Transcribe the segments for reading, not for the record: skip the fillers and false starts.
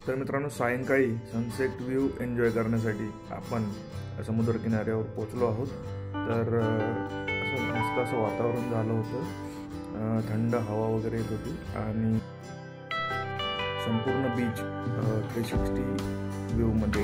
तर मित्रांनो, सायंकाळी सनसेट व्ह्यू एन्जॉय करण्यासाठी आपण समुद्रकिनाऱ्यावर पोचलो आहोत. तर असं मस्त असं वातावरण झालं होतं, थंड हवा वगैरे येत होती आणि संपूर्ण बीच 360 व्ह्यूमध्ये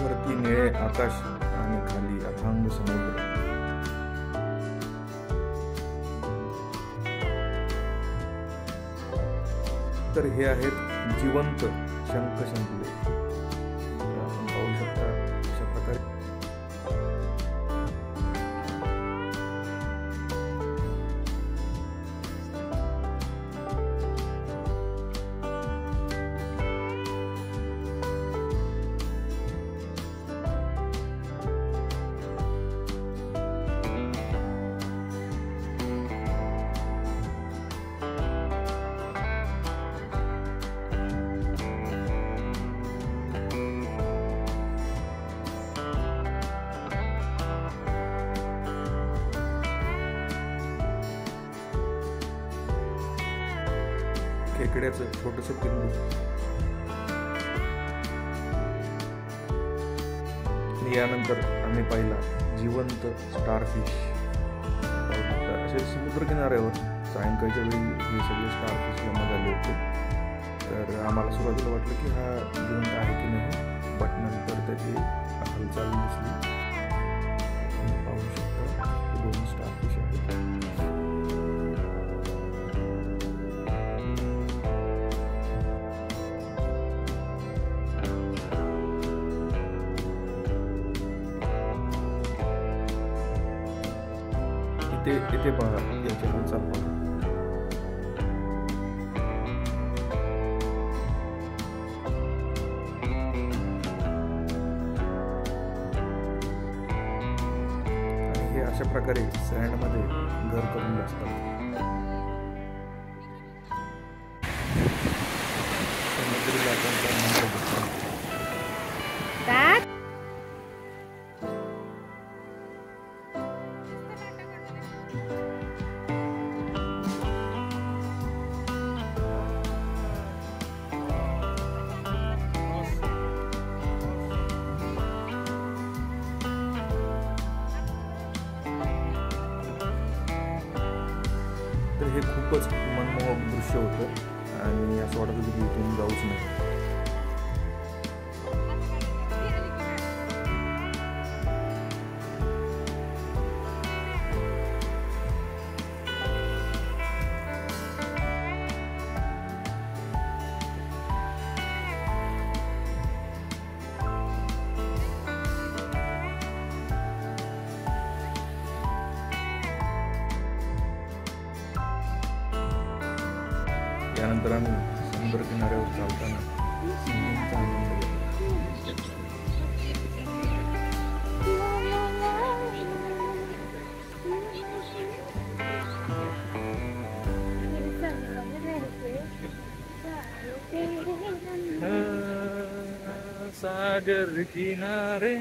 वरती निळे आकाश आणि खाली अथांग समुद्र. तर हे आहेत जिवंत शंख शिंपले. आपण पाहू शकता अशा प्रकारे खेकड्याचं छोटंसं पिल्लू. यानंतर आम्ही पाहिला जिवंत स्टारफिश. असे समुद्रकिनाऱ्यावर सायंकाळच्या वेळी हे सगळे स्टारफिश जमा झाले होते. तर आम्हाला सुरुवातीला वाटलं की हा जिवंत आहे की नाही, बट नंतर त्याची हालचाल दिसली. पाहू शकता हे दोन स्टारफिश आहेत. इथे पहा, याच्या हालचाल पहा. आणि हे अशा प्रकारे सँडमध्ये घर करून बसतात. समुद्री लाटांचा आनंद घेतात. तर हे खूपच मनमोहक दृश्य होतं आणि असं वाटत होतं की इथून जाऊच नाही. यानंतर आम्ही समुद्रकिनाऱ्यावर चालताना संगीताचा आनंद घेतला. सागर किनारे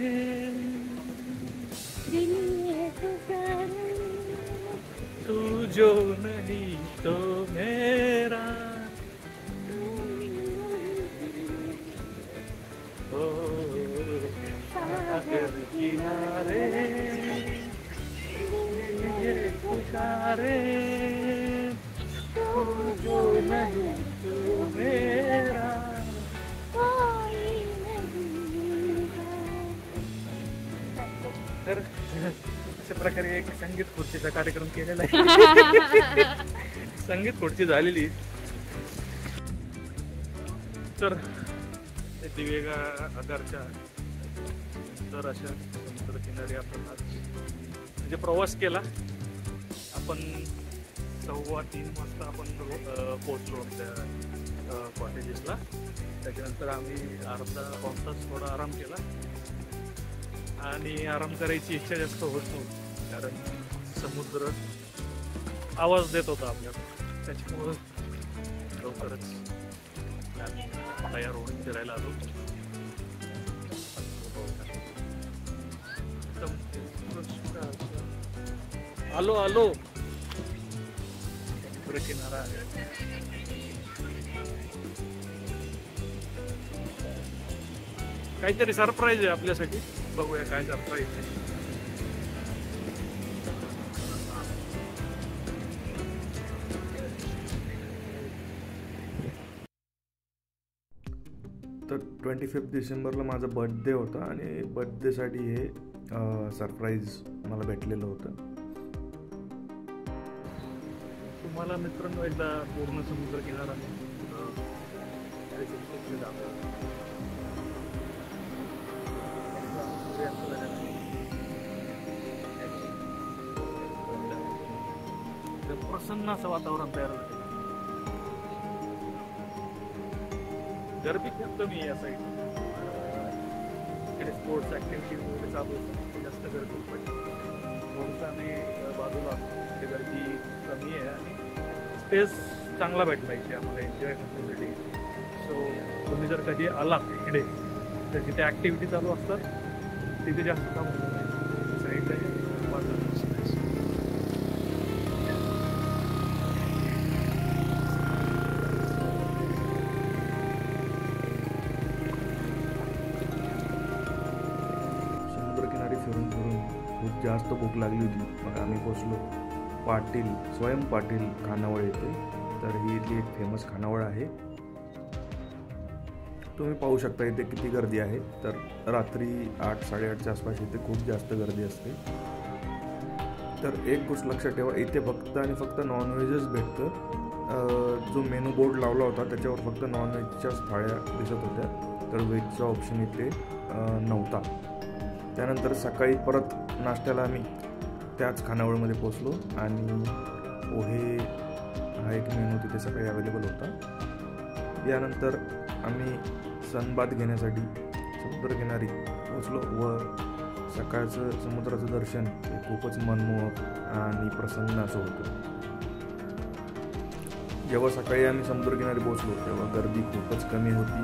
तू जो नहीं तो मेरा, ओ सागर किनारे ये पुकारे, तू जो नहीं तो मेरा. तर अशा प्रकारे एक संगीत खुर्चीचा कार्यक्रम केलेला आहे. संगीत खुर्ची झालेली. तर दिवेगा आगारच्या तर अशा समुद्रकिनारी आपण आज म्हणजे प्रवास केला. आपण 2:15 वाजता आपण पोहोचलो आपल्या कॉटेजेसला. त्याच्यानंतर आम्ही अर्धा पाऊण तास थोडा आराम केला आणि आराम करायची इच्छा जास्त होत नव्हती, कारण समुद्र आवाज देत होता आपल्याला. त्याच्यामुळं लवकरच आम्ही तयार होऊन फिरायला आलो. एकदम आलो आलो किनारा आहे. काहीतरी सरप्राईज आहे आपल्यासाठी, बघूया काय सरप्राईज आहे. तर 25 डिसेंबरला माझा बर्थडे होता आणि बर्थडेसाठी हे सरप्राईज मला भेटलेलं होतं. तुम्हाला मित्रांनो एकदा पूर्ण समुद्र किनारा प्रसन्न असं वातावरण तयार होतं. गर्दी खूप कमी आहे या साईड. इकडे स्पोर्ट्स ऍक्टिव्हिटी वगैरे चालू असतात, जास्त गर्दी पण थोडंसं आणि बाजूला गर्दी कमी आहे आणि स्पेस चांगला भेटला इथे आम्हाला एन्जॉय करण्यासाठी. सो तुम्ही जर कधी आला इकडे तर जिथे ॲक्टिव्हिटी चालू असतात तिथे जास्त काम होतं नाही. साईड समुद्रकिनारी फिरून खूप जास्त भूक लागली होती. मग आम्ही पोचलो स्वयं पाटील खानावळ येथे. तर ही इथली एक फेमस खानावळ आहे. तुम्ही पाहू शकता इथे किती गर्दी आहे. तर रात्री 8-8:30च्या आसपास इथे खूप जास्त गर्दी असते. तर एक गोष्ट लक्षात ठेवा, इथे फक्त आणि फक्त नॉनव्हेजच भेटतं. जो मेनू बोर्ड लावला होता त्याच्यावर फक्त नॉनव्हेजच्याच थाळ्या दिसत होत्या. तर व्हेजचा ऑप्शन इथे नव्हता. त्यानंतर सकाळी परत नाश्त्याला आम्ही त्याच खानावळमध्ये पोचलो आणि पोहे हा एक मेनू तिथे सकाळी अवेलेबल होता. यानंतर आम्ही सनबाथ घेण्यासाठी समुद्रकिनारी पोचलो व सकाळचं समुद्राचं दर्शन हे खूपच मनमोहक आणि प्रसन्न असं होतं. जेव्हा सकाळी आम्ही समुद्रकिनारी पोचलो तेव्हा गर्दी खूपच कमी होती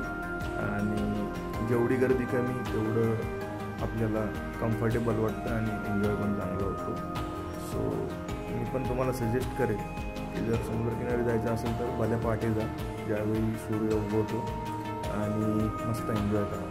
आणि जेवढी गर्दी कमी तेवढं आपल्याला कम्फर्टेबल वाटतं आणि एन्जॉय पण चांगला होतो. सो मी पण तुम्हाला सजेस्ट करेन की जर समुद्रकिनारी जायचं असेल तर भल्या पहाटे जा, ज्यावेळी सूर्य उगवतो आणि मस्त एन्जॉय करा.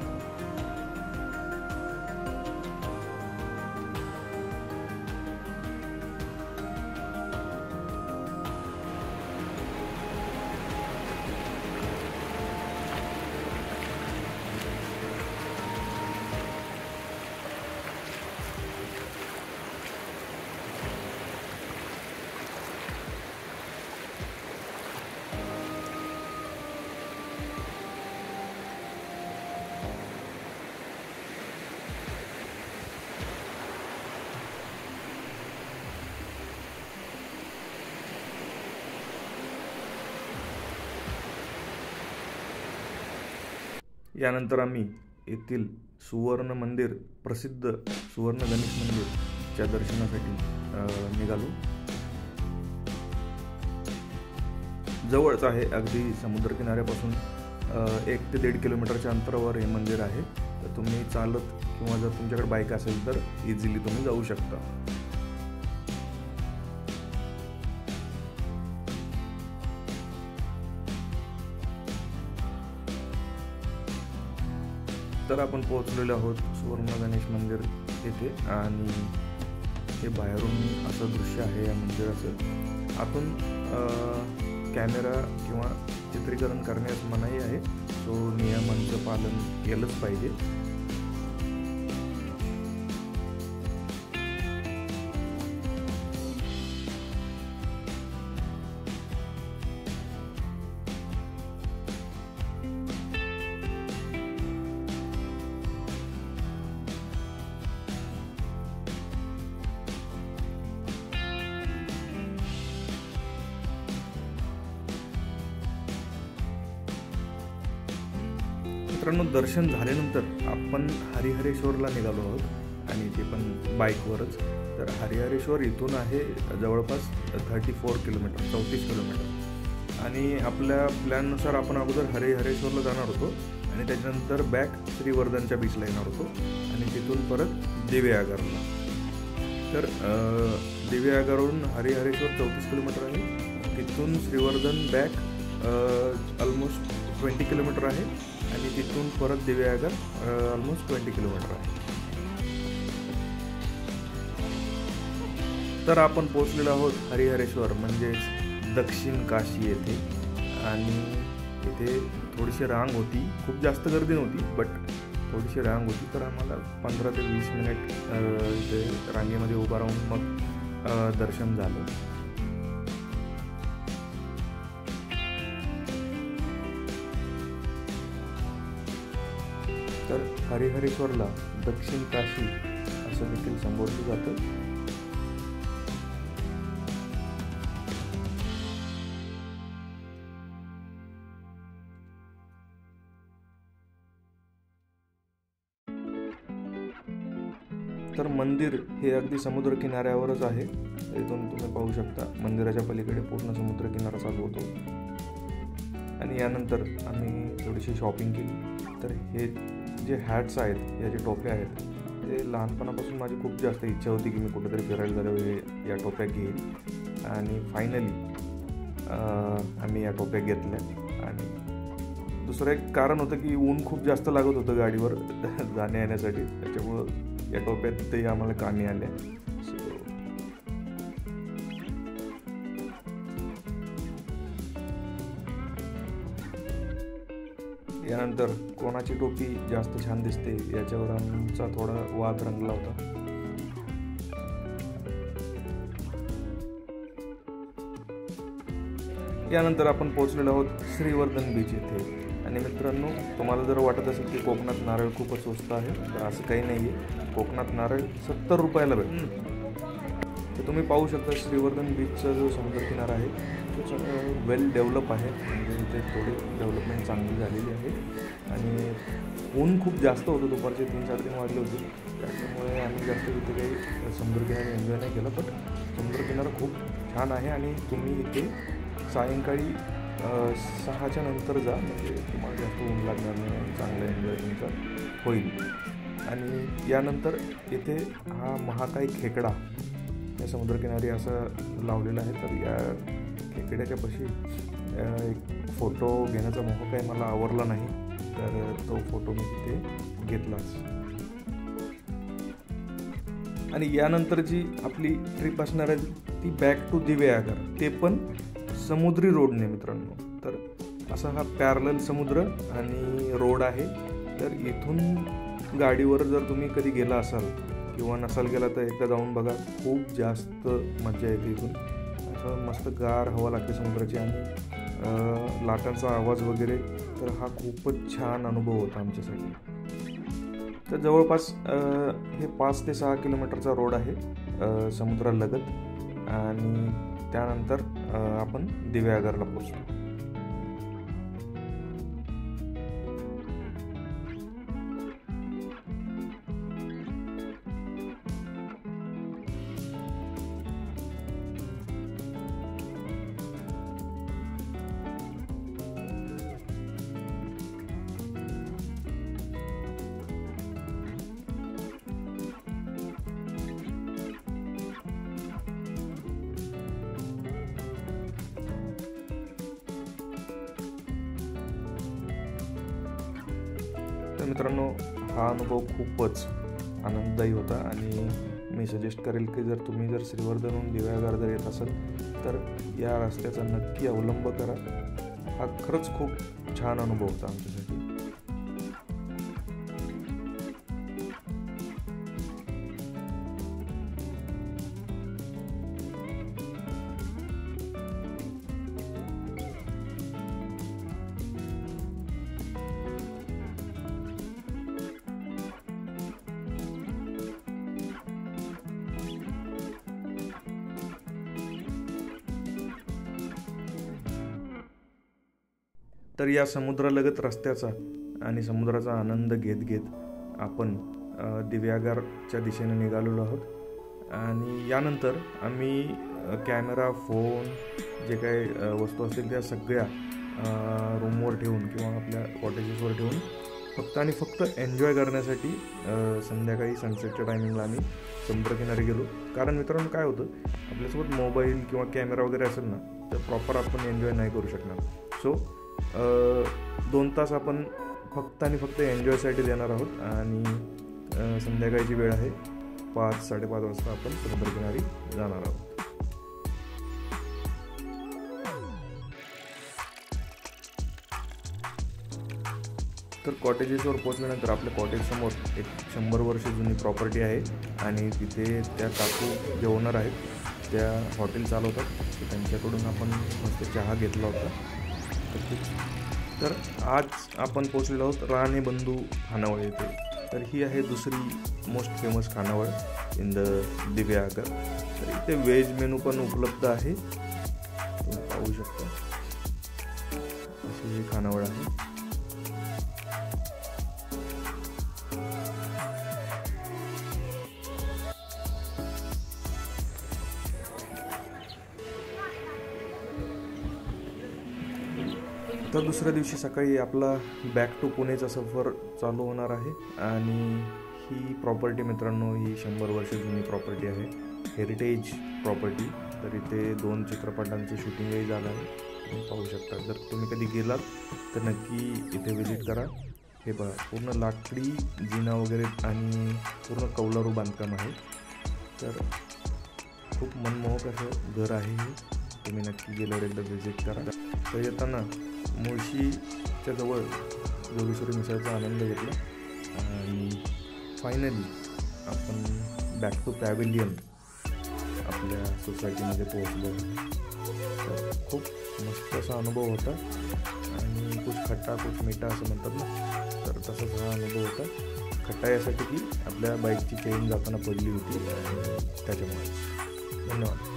यानंतर आम्ही येथील प्रसिद्ध सुवर्ण गणेश मंदिरच्या दर्शनासाठी निघालो. जवळच आहे, अगदी समुद्रकिनाऱ्यापासून 1 ते 1.5 किलोमीटरच्या अंतरावर हे मंदिर आहे. तर तुम्ही चालत किंवा जर तुमच्याकडे बाईक असेल तर इझिली तुम्ही जाऊ शकता. तर आपण पोहोचलेलो आहोत सुवर्ण गणेश मंदिर येथे आणि हे बाहेरून असं दृश्य आहे या मंदिराचं. आतून कॅमेरा किंवा चित्रीकरण करण्यास मनाई आहे. सो नियमांचं पालन केलंच पाहिजे. मित्रांनो, दर्शन झाल्यानंतर आपण हरिहरेश्वरला निघालो आहोत आणि ते पण बाईकवरच. तर हरिहरेश्वर इथून आहे जवळपास 34 किलोमीटर आणि आपल्या प्लॅननुसार आपण अगोदर हरिहरेश्वरला जाणार होतो आणि त्याच्यानंतर बॅक श्रीवर्धनच्या बीचला येणार होतो आणि तिथून परत दिवेआगरला. तर दिव्यागारवरून हरिहरेश्वर 34 किलोमीटर आहे. तिथून श्रीवर्धन बॅक ऑलमोस्ट 20 किलोमीटर आहे आणि तिथून परत दिव्यागार ऑलमोस्ट 20 किलोमीटर आहे. तर आपण पोहोचलेलो आहोत हरिहरेश्वर म्हणजेच दक्षिण काशी येथे. आणि इथे थोडीशी रांग होती, खूप जास्त गर्दी नव्हती बट थोडीशी रांग होती. तर आम्हाला 15 ते 20 मिनिट इथे रांगेमध्ये उभं राहून मग दर्शन झालं. तर हरिहरेश्वरला दक्षिण काशी असं देखील संबोधलं जातं. तर मंदिर हे अगदी समुद्र किनाऱ्यावरच आहे. इथून तुम्ही पाहू शकता मंदिराच्या पलीकडे पूर्ण समुद्र किनारा चालू होतो. आणि यानंतर आम्ही थोडीशी शॉपिंग केली. तर हे जे हॅट्स आहेत, या जे टोप्या आहेत, ते लहानपणापासून माझी खूप जास्त इच्छा होती की मी कुठेतरी फिरायला झाल्यावर या टोप्या घेईल. आणि फायनली आम्ही या टोप्या घेतल्या. आणि दुसरं एक कारण होतं की ऊन खूप जास्त लागत होतं गाडीवर जाण्या येण्यासाठी, त्याच्यामुळं या टोप्या तिथेही आम्हाला कामी आल्या. यानंतर कोणाची टोपी जास्त छान दिसते याच्यावर आमचा थोडा वाद रंगला होता. यानंतर आपण पोहोचलेलो आहोत श्रीवर्धन बीच येथे. आणि मित्रांनो, तुम्हाला जर वाटत असेल की कोकणात नारळ खूपच स्वस्त आहे, तर असं काही नाही आहे. कोकणात नारळ 70 रुपयाला भेटतो. तर तुम्ही पाहू शकता श्रीवर्धन बीचचा जो समुद्रकिनारा आहे तो वेल डेव्हलप आहे. म्हणजे इथे थोडी डेव्हलपमेंट चांगली झालेली आहे. आणि ऊन खूप जास्त होतं, दुपारचे 3-3:30 वाजले होते. त्याच्यामुळे आम्ही जास्त तिथे काही समुद्रकिनारा एन्जॉय नाही केला. बट समुद्रकिनारा खूप छान आहे आणि तुम्ही इथे सायंकाळी 6च्या नंतर जा, म्हणजे तुम्हाला जास्त ऊन लागणार नाही आणि चांगला एन्जॉय तुमचा होईल. आणि यानंतर इथे हा महाकाय खेकडा या समुद्रकिनारी असं लावलेला आहे. तर या खेकड्याच्या पाशी एक फोटो घेण्याचा मोह काही मला आवरला नाही, तर तो फोटो मी तिथे घेतलाच. आणि यानंतर जी आपली ट्रिप असणार आहे ती बॅक टू दिव्यागार, ते पण समुद्री रोडने मित्रांनो. तर असा हा पॅरलल समुद्र आणि रोड आहे. तर इथून गाडीवर जर तुम्ही कधी गेला असाल किंवा नसाल गेला तर एकदा जाऊन बघा, खूप जास्त मजा येते. इथून असं मस्त गार हवा लागते समुद्राची आणि लाटांचा आवाज वगैरे. तर हा खूपच छान अनुभव होता आमच्यासाठी. तर जवळपास हे 5 ते 6 किलोमीटरचा रोड आहे समुद्रालगत. आणि त्यानंतर आपण दिव्यागारला पोहोचलो. तर मित्रांनो, हा अनुभव खूपच आनंददायी होता. आणि मी सजेस्ट करेल की जर तुम्ही श्रीवर्धनहून दिव्यागार जर येत असाल तर या रस्त्याचा नक्की अवलंब करा. हा खरंच खूप छान अनुभव होता आमच्यासाठी. तर या समुद्रालगत रस्त्याचा आणि समुद्राचा आनंद घेत घेत आपण दिव्यागारच्या दिशेने निघालेलो आहोत. आणि यानंतर आम्ही कॅमेरा, फोन, जे काही वस्तू असतील त्या सगळ्या रूमवर ठेवून किंवा आपल्या कॉटेजेसवर ठेवून फक्त आणि फक्त एन्जॉय करण्यासाठी संध्याकाळी सनसेटच्या टायमिंगला आम्ही समुद्रकिनारी गेलो. कारण मित्रांनो काय होतं, आपल्यासोबत मोबाईल किंवा कॅमेरा वगैरे असेल ना तर प्रॉपर आपण एन्जॉय नाही करू शकणार. सो 2 तास आपण फक्त आणि फक्त एन्जॉयसाठी देणार आहोत. आणि संध्याकाळची वेळ आहे, 5-5:30 वाजता आपण समुद्रकिनारी जाणार आहोत. तर कॉटेजेसवर पोहोचल्यानंतर आपल्या कॉटेजसमोर एक 100 वर्ष जुनी प्रॉपर्टी आहे आणि तिथे त्या काकू जे ओनर आहेत त्या हॉटेल चालवतात. तर त्यांच्याकडून आपण मस्त चहा घेतला होता. तर आज आपण पोचलेलो आहोत राणे बंधू खानावळ येथे. तर ही आहे दुसरी मोस्ट फेमस खानावळ इन द दिव्यागर. तर इथे व्हेज मेनू पण उपलब्ध आहे, तुम्ही पाहू शकता. अशी ही खानावळ आहे. तर दुसऱ्या दिवशी सकाळी आपला बॅक टू पुणेचा सफर चालू होणार आहे. आणि ही प्रॉपर्टी मित्रांनो, ही 100 वर्ष जुनी प्रॉपर्टी आहे, हेरिटेज प्रॉपर्टी. तर इथे 2 चित्रपटांचं शूटिंगही झालं आहे, तुम्ही पाहू शकता. जर तुम्ही कधी गेलात तर नक्की इथे व्हिजिट करा. हे बघा, पूर्ण लाकडी जिना वगैरे आणि पूर्ण कौलारू बांधकाम आहे. तर खूप मनमोहक असं घर आहे हे, तुम्ही नक्की गेल्यावर एकदा व्हिजिट करा. तर येताना मुळशीच्या जवळ जोगेश्वरी मिसळचा आनंद घेतला आणि फायनली आपण बॅक टू पॅव्हिलियन आपल्या सोसायटीमध्ये पोहोचलो. तर खूप मस्त असा अनुभव होता आणि कुछ खट्टा कुछ मीठा असं म्हणतात ना, तर तसाच हा अनुभव होता. खट्टा यासाठी की आपल्या बाईकची चेन जाताना पडली होती आणि त्याच्यामुळे. धन्यवाद.